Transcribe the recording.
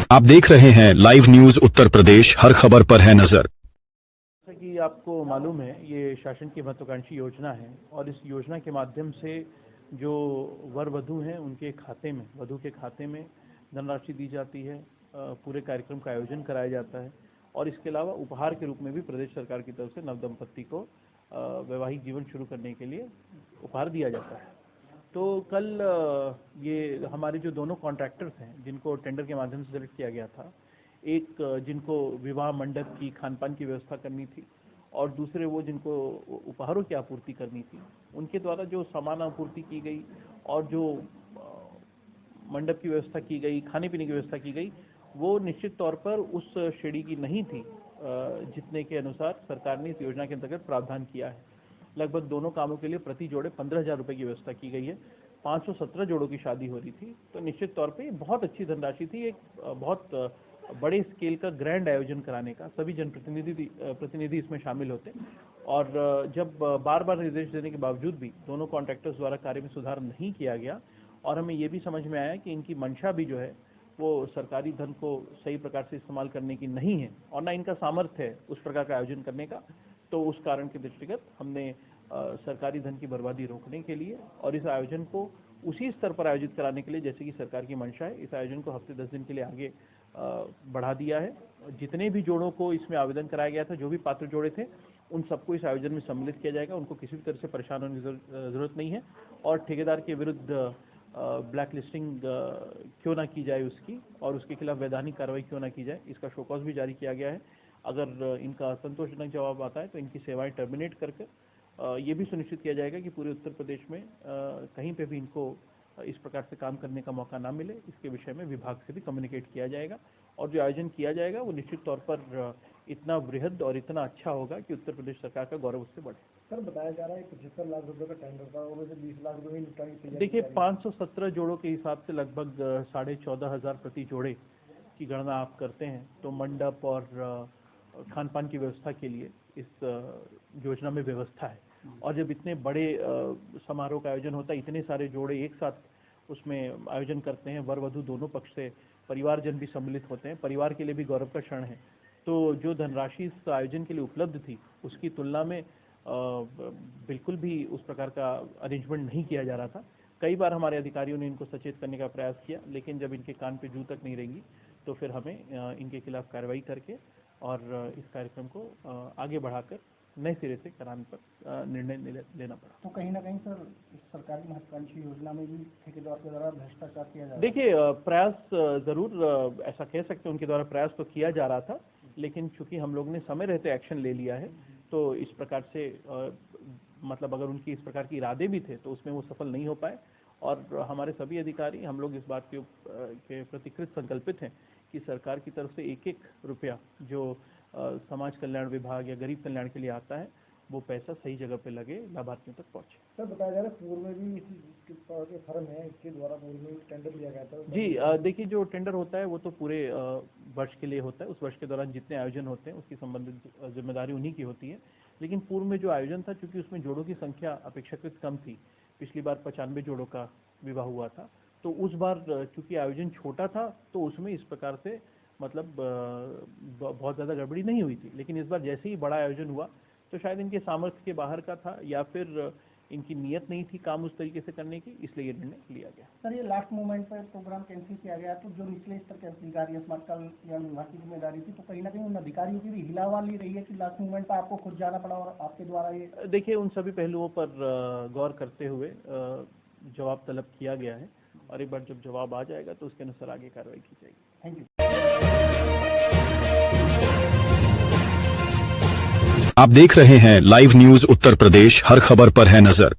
आप देख रहे हैं लाइव न्यूज उत्तर प्रदेश, हर खबर पर है नजर। जैसा कि आपको मालूम है, ये शासन की महत्वाकांक्षी योजना है और इस योजना के माध्यम से जो वर वधू हैं उनके खाते में, वधू के खाते में धनराशि दी जाती है। पूरे कार्यक्रम का आयोजन कराया जाता है और इसके अलावा उपहार के रूप में भी प्रदेश सरकार की तरफ से नवदंपति को वैवाहिक जीवन शुरू करने के लिए उपहार दिया जाता है। तो कल ये हमारे जो दोनों कॉन्ट्रैक्टर्स हैं जिनको टेंडर के माध्यम से सेलेक्ट किया गया था, एक जिनको विवाह मंडप की खान पान की व्यवस्था करनी थी और दूसरे वो जिनको उपहारों की आपूर्ति करनी थी, उनके द्वारा जो सामान आपूर्ति की गई और जो मंडप की व्यवस्था की गई, खाने पीने की व्यवस्था की गई, वो निश्चित तौर पर उस श्रेणी की नहीं थी जितने के अनुसार सरकार ने इस योजना के अंतर्गत प्रावधान किया है। लगभग दोनों कामों के लिए प्रति जोड़े 15,000 रुपए की व्यवस्था की गई है। 517 जोड़ों की शादी हो रही थी, तो निश्चित तौर पे बहुत अच्छी धनराशि थी। एक बहुत बड़े स्केल का ग्रैंड आयोजन कराने का सभी जनप्रतिनिधि इसमें शामिल होते और जब बार बार निर्देश देने के बावजूद भी दोनों कॉन्ट्रैक्टर्स द्वारा कार्य में सुधार नहीं किया गया और हमें ये भी समझ में आया कि इनकी मंशा भी जो है वो सरकारी धन को सही प्रकार से इस्तेमाल करने की नहीं है और ना इनका सामर्थ्य है उस प्रकार का आयोजन करने का। तो उस कारण के दृष्टिगत हमने सरकारी धन की बर्बादी रोकने के लिए और इस आयोजन को उसी स्तर पर आयोजित कराने के लिए जैसे कि सरकार की मंशा है, इस आयोजन को हफ्ते 10 दिन के लिए आगे बढ़ा दिया है। जितने भी जोड़ों को इसमें आवेदन कराया गया था, जो भी पात्र जोड़े थे, उन सबको इस आयोजन में सम्मिलित किया जाएगा। उनको किसी भी तरह से परेशान होने की जरूरत नहीं है और ठेकेदार के विरुद्ध ब्लैक लिस्टिंग क्यों ना की जाए उसकी और उसके खिलाफ वैधानिक कार्रवाई क्यों ना की जाए, इसका शोकॉज भी जारी किया गया है। अगर इनका संतोषजनक जवाब आता है तो इनकी सेवाएं टर्मिनेट करके ये भी सुनिश्चित किया जाएगा कि पूरे उत्तर प्रदेश में कहीं पे भी इनको इस प्रकार से काम करने का मौका ना मिले। इसके विषय में विभाग से भी कम्युनिकेट किया जाएगा और जो आयोजन किया जाएगा वो निश्चित तौर पर इतना वृहद और इतना अच्छा होगा कि उत्तर प्रदेश सरकार का गौरव उससे बढ़े। सर, बताया जा रहा है 75 लाख रुपए का टेंडर था, उसमें से 20 लाख रुपए निपटाने की। देखिए, 517 जोड़ों के हिसाब से लगभग 14,500 प्रति जोड़े की गणना आप करते हैं तो मंडप और खान पान की व्यवस्था के लिए इस योजना में व्यवस्था है। और जब इतने बड़े समारोह का आयोजन होता है, इतने सारे जोड़े एक साथ उसमें आयोजन करते हैं, वर वधू दोनों पक्ष से परिवारजन भी सम्मिलित होते हैं, परिवार के लिए भी गौरव का क्षण है। तो जो धनराशि इस आयोजन के लिए उपलब्ध थी उसकी तुलना में बिल्कुल भी उस प्रकार का अरेंजमेंट नहीं किया जा रहा था। कई बार हमारे अधिकारियों ने इनको सचेत करने का प्रयास किया, लेकिन जब इनके कान पे जू तक नहीं रहेंगी तो फिर हमें इनके खिलाफ कार्रवाई करके और इस कार्यक्रम को आगे बढ़ाकर नए सिरे से कराने पर निर्णय लेना पड़ा। तो कहीं ना कहीं सर, इस सरकारी महत्वाकांक्षी योजना में भी ठेकेदार के द्वारा भ्रष्टाचार किया जा रहा है। देखिए, प्रयास जरूर ऐसा कह सकते हैं, उनके द्वारा प्रयास तो किया जा रहा था, लेकिन चूंकि हम लोग ने समय रहते एक्शन ले लिया है तो इस प्रकार से मतलब अगर उनकी इस प्रकार के इरादे भी थे तो उसमें वो सफल नहीं हो पाए। और हमारे सभी अधिकारी, हम लोग इस बात के प्रति कृत संकल्पित हैं कि सरकार की तरफ से एक एक रुपया जो समाज कल्याण विभाग या गरीब कल्याण के लिए आता है वो पैसा सही जगह पे लगे, लाभार्थियों तक पहुंचे। सर, बताया जा रहा है पूर्व में भी इसी फर्म है, इसके द्वारा पूर्व में टेंडर लिया गया था। जी, देखिए, जो टेंडर होता है वो तो पूरे वर्ष के लिए होता है। उस वर्ष के दौरान जितने आयोजन होते हैं उसकी संबंधित जिम्मेदारी उन्हीं की होती है। लेकिन पूर्व में जो आयोजन था, चूंकि उसमें जोड़ों की संख्या अपेक्षाकृत कम थी, पिछली बार 95 जोड़ों का विवाह हुआ था, तो उस बार चूंकि आयोजन छोटा था तो उसमें इस प्रकार से मतलब बहुत ज्यादा गड़बड़ी नहीं हुई थी। लेकिन इस बार जैसे ही बड़ा आयोजन हुआ तो शायद इनके सामर्थ्य के बाहर का था या फिर इनकी नियत नहीं थी काम उस तरीके से करने की, इसलिए ये निर्णय लिया गया। सर, ये लास्ट मोमेंट पर प्रोग्राम कैंसिल किया गया तो जो निचले स्तर के अधिकारी, समाज कल्याण विभाग की जिम्मेदारी थी, तो कहीं ना कहीं उन अधिकारियों की भी हिलावाली रही है कि लास्ट मोमेंट पर आपको खुद जाना पड़ा और आपके द्वारा ये। देखिए, उन सभी पहलुओं पर गौर करते हुए जवाब तलब किया गया है और एक बार जब जवाब आ जाएगा तो उसके अनुसार आगे कार्रवाई की जाएगी। Thank you. आप देख रहे हैं लाइव न्यूज उत्तर प्रदेश, हर खबर पर है नजर।